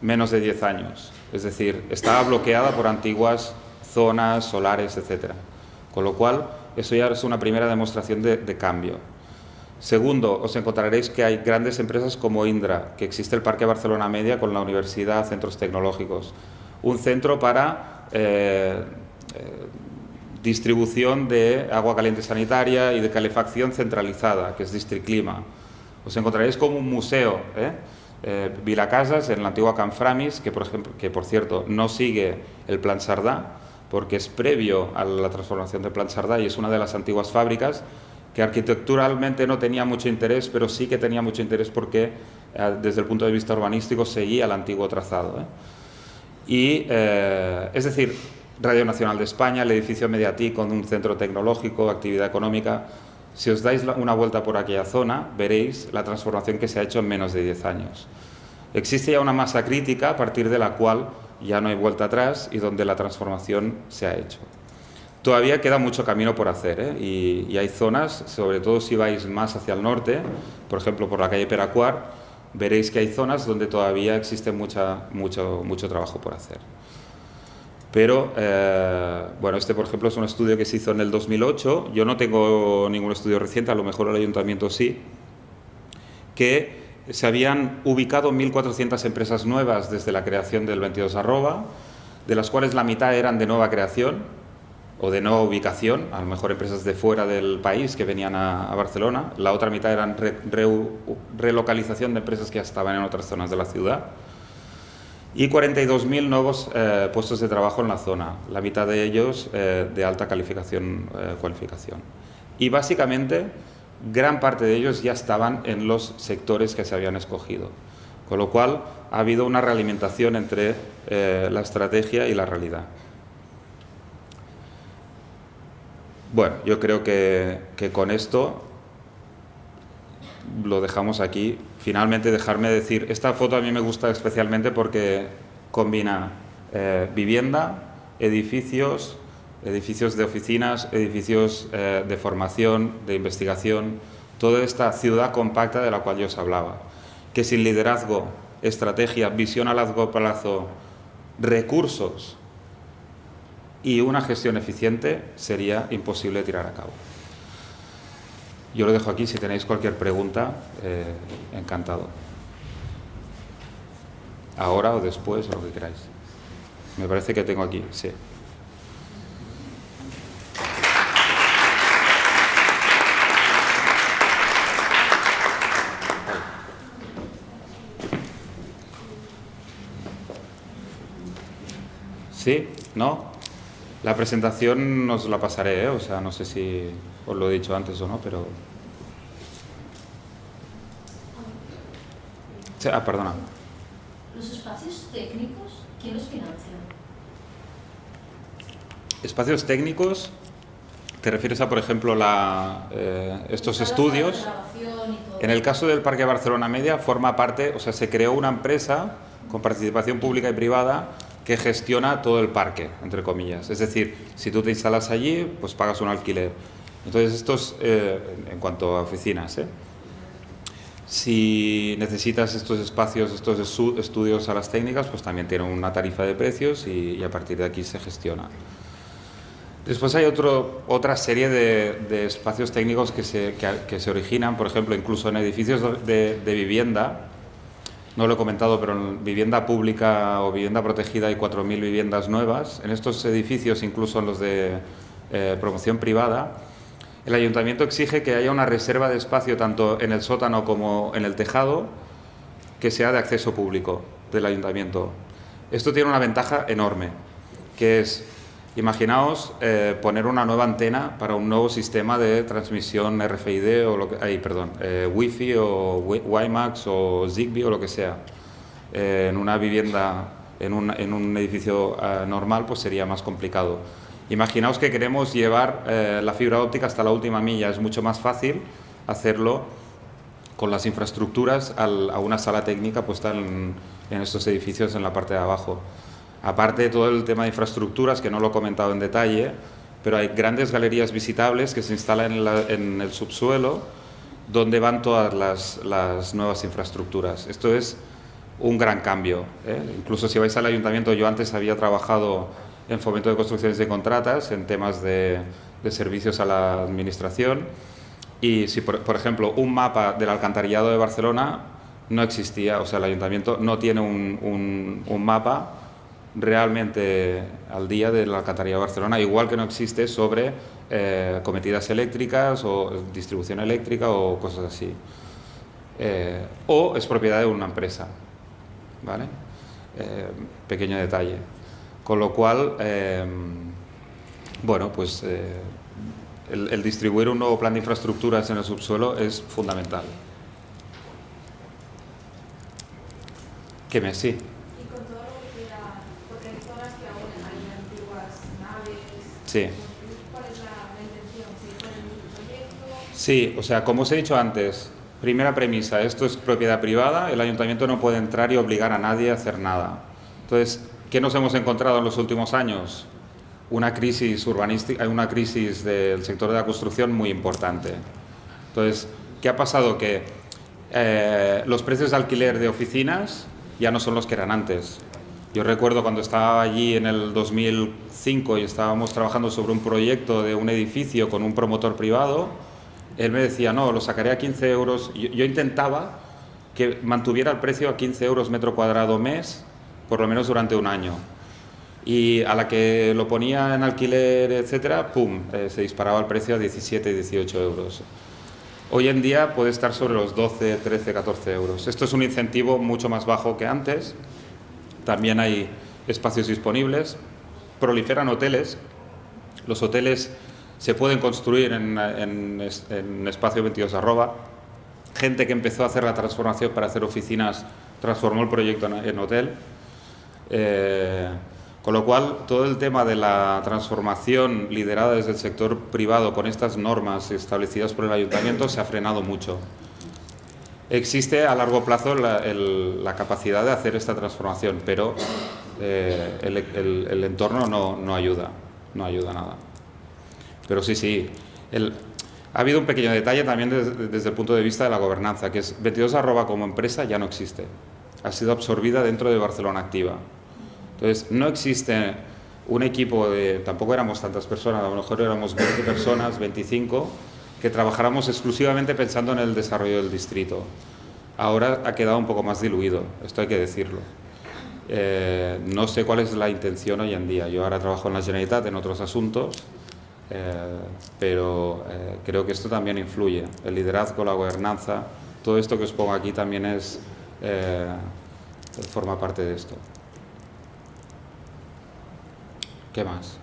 menos de 10 años, es decir, estaba bloqueada por antiguas zonas solares, etc. Con lo cual, eso ya es una primera demostración de cambio. Segundo, os encontraréis que hay grandes empresas como Indra, que existe el Parque Barcelona Media con la universidad, centros tecnológicos, un centro para distribución de agua caliente sanitaria y de calefacción centralizada, que es Districlima. Os encontraréis como un museo, Vilacasas, en la antigua Canframis, que por cierto no sigue el Plan Sardá, porque es previo a la transformación del Plan Sardá y es una de las antiguas fábricas que arquitecturalmente no tenía mucho interés, pero sí que tenía mucho interés porque desde el punto de vista urbanístico seguía el antiguo trazado. Y, es decir, Radio Nacional de España, el edificio Mediatí con un centro tecnológico, actividad económica. Si os dais una vuelta por aquella zona, veréis la transformación que se ha hecho en menos de 10 años. Existe ya una masa crítica a partir de la cual ya no hay vuelta atrás y donde la transformación se ha hecho. Todavía queda mucho camino por hacer, y hay zonas, sobre todo si vais más hacia el norte, por ejemplo por la calle Peracuar, veréis que hay zonas donde todavía existe mucho trabajo por hacer. Pero, bueno, este por ejemplo es un estudio que se hizo en el 2008, yo no tengo ningún estudio reciente, a lo mejor el ayuntamiento sí, que se habían ubicado 1.400 empresas nuevas desde la creación del 22 Arroba, de las cuales la mitad eran de nueva creación o de nueva ubicación, a lo mejor empresas de fuera del país que venían a Barcelona, la otra mitad eran relocalización de empresas que ya estaban en otras zonas de la ciudad, y 42.000 nuevos puestos de trabajo en la zona, la mitad de ellos de alta cualificación. Y básicamente, gran parte de ellos ya estaban en los sectores que se habían escogido, con lo cual ha habido una realimentación entre la estrategia y la realidad. Bueno, yo creo que con esto lo dejamos aquí. Finalmente, dejarme decir, esta foto a mí me gusta especialmente porque combina vivienda, edificios de oficinas, edificios de formación, de investigación, toda esta ciudad compacta de la cual yo os hablaba, que sin liderazgo, estrategia, visión a largo plazo, recursos y una gestión eficiente sería imposible tirar a cabo. Yo lo dejo aquí, si tenéis cualquier pregunta, encantado. Ahora o después, o lo que queráis. Me parece que tengo aquí, sí. ¿Sí? ¿No? La presentación os la pasaré, o sea, no sé si os lo he dicho antes o no, pero... perdona. ¿Los espacios técnicos, quién los financia? Espacios técnicos, ¿te refieres a, por ejemplo, estos estudios? En el caso del Parque Barcelona Media forma parte, o sea, se creó una empresa con participación pública y privada que gestiona todo el parque, entre comillas. Es decir, si tú te instalas allí, pues pagas un alquiler. Entonces, esto es en cuanto a oficinas. Si necesitas estos espacios, estos estudios a las técnicas, pues también tienen una tarifa de precios y a partir de aquí se gestiona. Después hay otra serie de espacios técnicos que se originan, por ejemplo, incluso en edificios de vivienda. No lo he comentado, pero en vivienda pública o vivienda protegida hay 4.000 viviendas nuevas. En estos edificios, incluso en los de promoción privada, el ayuntamiento exige que haya una reserva de espacio tanto en el sótano como en el tejado que sea de acceso público del ayuntamiento. Esto tiene una ventaja enorme, que es, imaginaos poner una nueva antena para un nuevo sistema de transmisión RFID o Wi-Fi o WiMAX o Zigbee o lo que sea. En una vivienda, en un edificio normal, pues sería más complicado. Imaginaos que queremos llevar la fibra óptica hasta la última milla. Es mucho más fácil hacerlo con las infraestructuras a una sala técnica puesta en estos edificios en la parte de abajo. Aparte de todo el tema de infraestructuras, que no lo he comentado en detalle, pero hay grandes galerías visitables que se instalan en el subsuelo, donde van todas las nuevas infraestructuras. Esto es un gran cambio. Incluso si vais al ayuntamiento, yo antes había trabajado en fomento de construcciones de contratas, en temas de servicios a la administración, y si, por ejemplo, un mapa del alcantarillado de Barcelona no existía, o sea, el ayuntamiento no tiene un mapa realmente al día del alcantarillado de Barcelona, igual que no existe sobre cometidas eléctricas o distribución eléctrica o cosas así. O es propiedad de una empresa, ¿vale? Pequeño detalle. Con lo cual, bueno, pues el distribuir un nuevo plan de infraestructuras en el subsuelo es fundamental. ¿Qué me? Sí. Y con todo lo que queda, porque hay zonas que aún hay antiguas naves. Sí. ¿Cuál es la intención? ¿Seguir con el mismo proyecto? Sí, o sea, como os he dicho antes, primera premisa, esto es propiedad privada, el ayuntamiento no puede entrar y obligar a nadie a hacer nada. Entonces, ¿qué nos hemos encontrado en los últimos años? Una crisis urbanística, una crisis del sector de la construcción muy importante. Entonces, ¿qué ha pasado? Que los precios de alquiler de oficinas ya no son los que eran antes. Yo recuerdo cuando estaba allí en el 2005 y estábamos trabajando sobre un proyecto de un edificio con un promotor privado, él me decía, no, lo sacaré a 15 euros. Yo intentaba que mantuviera el precio a 15 euros metro cuadrado mes, por lo menos durante un año. Y a la que lo ponía en alquiler, etcétera, ¡pum!, se disparaba el precio a 17 y 18 euros. Hoy en día puede estar sobre los 12, 13, 14 euros. Esto es un incentivo mucho más bajo que antes. También hay espacios disponibles. Proliferan hoteles. Los hoteles se pueden construir en espacio 22@. Gente que empezó a hacer la transformación para hacer oficinas transformó el proyecto en hotel. Con lo cual, todo el tema de la transformación liderada desde el sector privado con estas normas establecidas por el ayuntamiento se ha frenado mucho. Existe a largo plazo la capacidad de hacer esta transformación, pero el entorno no ayuda nada. Pero sí, ha habido un pequeño detalle también desde el punto de vista de la gobernanza, que es 22@ como empresa ya no existe. Ha sido absorbida dentro de Barcelona Activa. Entonces, no existe un equipo tampoco éramos tantas personas, a lo mejor éramos 20 personas, 25, que trabajáramos exclusivamente pensando en el desarrollo del distrito. Ahora ha quedado un poco más diluido, esto hay que decirlo. No sé cuál es la intención hoy en día. Yo ahora trabajo en la Generalitat en otros asuntos, pero creo que esto también influye. El liderazgo, la gobernanza, todo esto que os pongo aquí también forma parte de esto. ¿Qué más?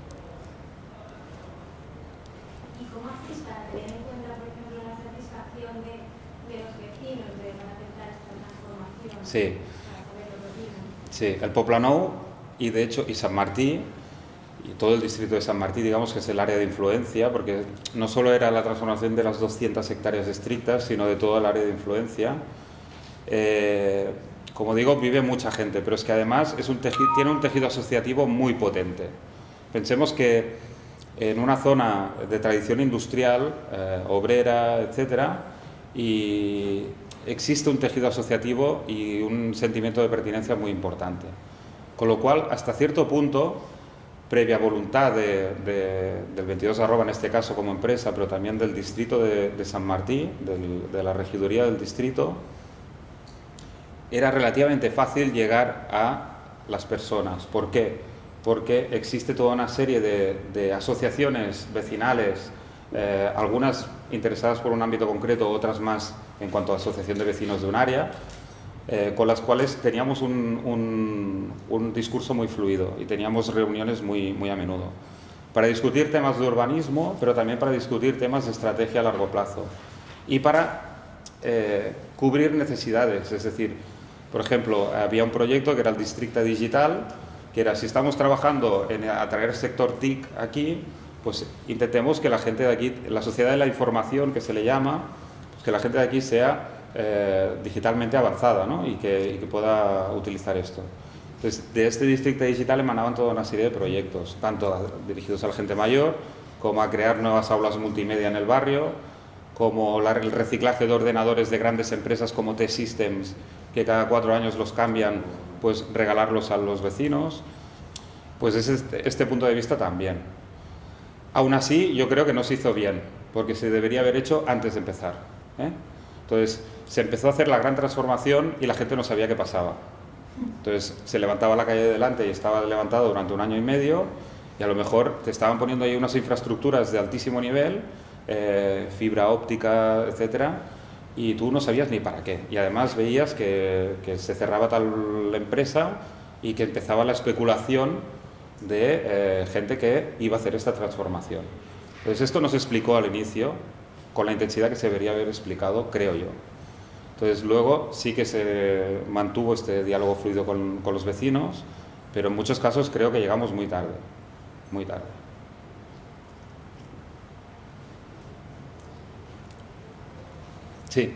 ¿Y cómo hacéis para tener en cuenta, por ejemplo, la satisfacción de los vecinos de aceptar esta transformación? Sí. Para poder lo que Sí, el Poblenou y de hecho y San Martí y todo el distrito de San Martí, digamos que es el área de influencia, porque no solo era la transformación de las 200 hectáreas estrictas, sino de todo el área de influencia. como digo, vive mucha gente, pero es que además tiene un tejido asociativo muy potente. Pensemos que en una zona de tradición industrial, obrera, etcétera, y existe un tejido asociativo y un sentimiento de pertenencia muy importante. Con lo cual, hasta cierto punto, previa voluntad del 22 en este caso como empresa, pero también del distrito de San Martí, de la regiduría del distrito, era relativamente fácil llegar a las personas. ¿Por qué? Porque existe toda una serie de asociaciones vecinales, algunas interesadas por un ámbito concreto, otras más en cuanto a asociación de vecinos de un área, con las cuales teníamos un discurso muy fluido y teníamos reuniones muy a menudo para discutir temas de urbanismo, pero también para discutir temas de estrategia a largo plazo y para cubrir necesidades. Es decir, por ejemplo, había un proyecto que era el Districte Digital, que era, si estamos trabajando en atraer el sector TIC aquí, pues intentemos que la gente de aquí, la sociedad de la información que se le llama, pues que la gente de aquí sea digitalmente avanzada, ¿no? y que pueda utilizar esto. Entonces, de este Districte Digital emanaban toda una serie de proyectos, tanto dirigidos a la gente mayor, como a crear nuevas aulas multimedia en el barrio, como el reciclaje de ordenadores de grandes empresas como T-Systems, que cada 4 años los cambian, pues regalarlos a los vecinos. Pues es este punto de vista también. Aún así, yo creo que no se hizo bien, porque se debería haber hecho antes de empezar, ¿eh? Entonces, se empezó a hacer la gran transformación y la gente no sabía qué pasaba. Entonces, se levantaba la calle de delante y estaba levantado durante 1 año y medio, y a lo mejor te estaban poniendo ahí unas infraestructuras de altísimo nivel, fibra óptica, etcétera, y tú no sabías ni para qué. Y además veías que se cerraba tal empresa y que empezaba la especulación de gente que iba a hacer esta transformación. Entonces, esto no se explicó al inicio con la intensidad que se debería haber explicado, creo yo. Entonces, luego sí que se mantuvo este diálogo fluido con los vecinos, pero en muchos casos creo que llegamos muy tarde, muy tarde. Sí.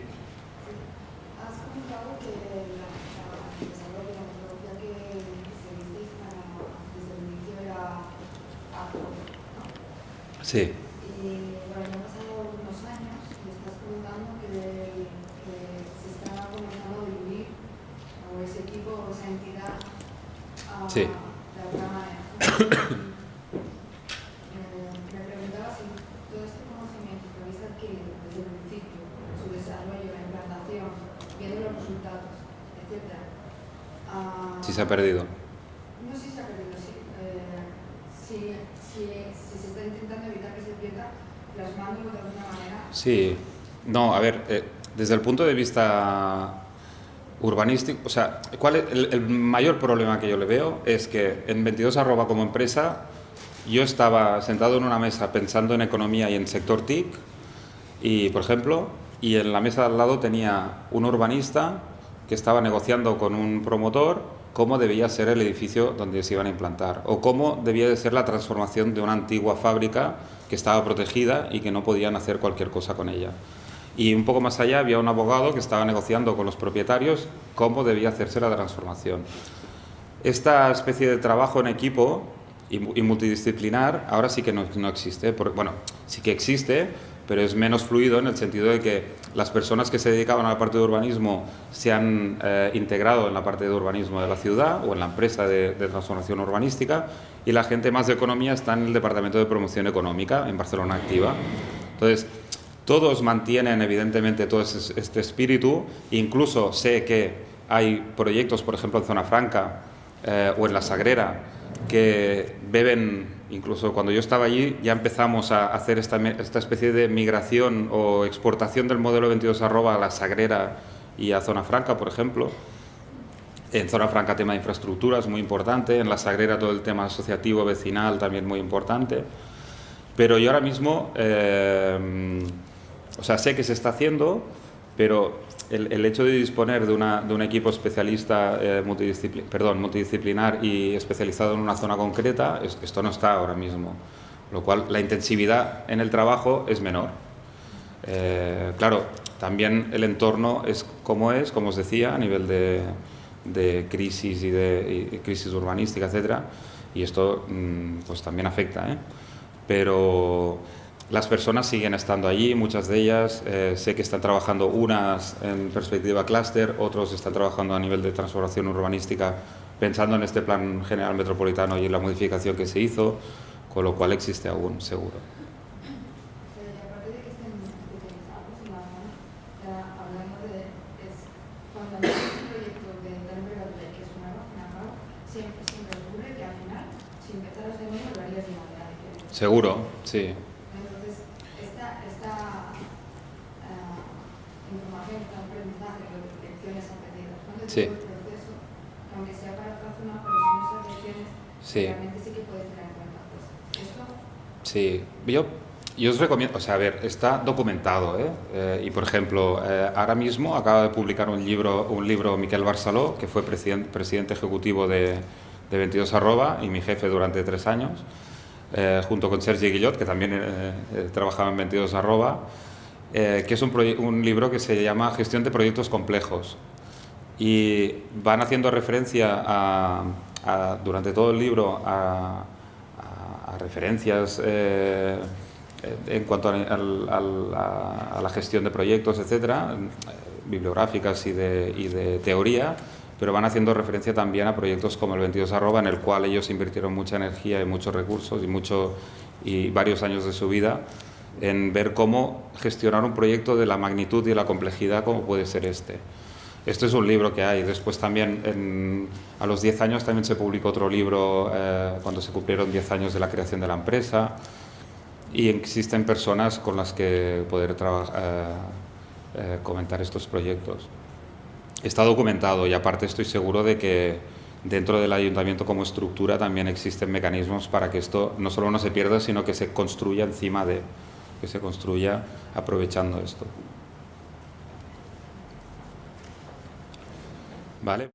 Has comentado que el desarrollo de la metodología que seguisteis desde el inicio era Apple, ¿no? Sí. Y bueno, ya han pasado unos años y estás comentando que se está comenzando a diluir o ese equipo o esa entidad Sí. de alguna manera. Me preguntaba si todo este conocimiento que habéis adquirido desde el principio, su desarrollo, la implantación, viendo los resultados, etc. Sí se ha perdido. No sé si se ha perdido, si se está intentando evitar que se pierda, plasmándolo de alguna manera. Sí. No, a ver, desde el punto de vista urbanístico, o sea, ¿cuál es el mayor problema que yo le veo? Es que en 22 como empresa yo estaba sentado en una mesa pensando en economía y en sector TIC, y por ejemplo, y en la mesa de al lado tenía un urbanista que estaba negociando con un promotor cómo debía ser el edificio donde se iban a implantar o cómo debía de ser la transformación de una antigua fábrica que estaba protegida y que no podían hacer cualquier cosa con ella. Y un poco más allá había un abogado que estaba negociando con los propietarios cómo debía hacerse la transformación. Esta especie de trabajo en equipo y multidisciplinar ahora sí que no existe. Bueno, sí que existe, pero es menos fluido en el sentido de que las personas que se dedicaban a la parte de urbanismo se han integrado en la parte de urbanismo de la ciudad o en la empresa de transformación urbanística, y la gente más de economía está en el departamento de promoción económica en Barcelona Activa. Entonces, todos mantienen evidentemente todo este espíritu. Incluso sé que hay proyectos, por ejemplo en Zona Franca o en La Sagrera, que beben, incluso cuando yo estaba allí ya empezamos a hacer esta especie de migración o exportación del modelo 22 a La Sagrera y a Zona Franca, por ejemplo. En Zona Franca tema de infraestructuras muy importante, en La Sagrera todo el tema asociativo vecinal también muy importante. Pero yo ahora mismo, o sea, sé que se está haciendo, pero el hecho de disponer de un equipo especialista multidisciplinar y especializado en una zona concreta, esto no está ahora mismo. Lo cual, la intensividad en el trabajo es menor. Claro, también el entorno es, como os decía, a nivel de crisis y crisis urbanística, etcétera, y esto pues también afecta, ¿eh? Pero las personas siguen estando allí, muchas de ellas. Sé que están trabajando unas en perspectiva clúster, otros están trabajando a nivel de transformación urbanística pensando en este plan general metropolitano y en la modificación que se hizo, con lo cual existe aún, seguro. Y aparte de que estén especializados en la zona, ya hablando de cuando haces un proyecto de tal envergadura que es nuevo, siempre ocurre que al final, si empezaras de nuevo, lo harías de manera diferente. Seguro, sí. Entonces, esta información, este aprendizaje, lecciones aprendidas, ¿cuándo Sí. todo el proceso, aunque sea para otra zona, pero son esas lecciones Sí. realmente sí que puedes tener en cuenta? Pues, esto, Sí, yo os recomiendo, o sea, a ver, está documentado, ¿eh? Y por ejemplo, ahora mismo acaba de publicar un libro Miquel Barceló, que fue presidente ejecutivo de 22@ y mi jefe durante 3 años, junto con Sergi Guillot, que también trabajaba en 22@, que es un libro que se llama Gestión de proyectos complejos. Y van haciendo referencia durante todo el libro a referencias en cuanto a la gestión de proyectos, etcétera, bibliográficas y de teoría, pero van haciendo referencia también a proyectos como el 22@, en el cual ellos invirtieron mucha energía y muchos recursos y varios años de su vida en ver cómo gestionar un proyecto de la magnitud y la complejidad como puede ser este. Esto es un libro que hay. Después también, a los 10 años también se publicó otro libro cuando se cumplieron 10 años de la creación de la empresa, y existen personas con las que poder comentar estos proyectos. Está documentado, y aparte estoy seguro de que dentro del ayuntamiento como estructura también existen mecanismos para que esto no solo no se pierda, sino que se construya que se construya aprovechando esto. ¿Vale?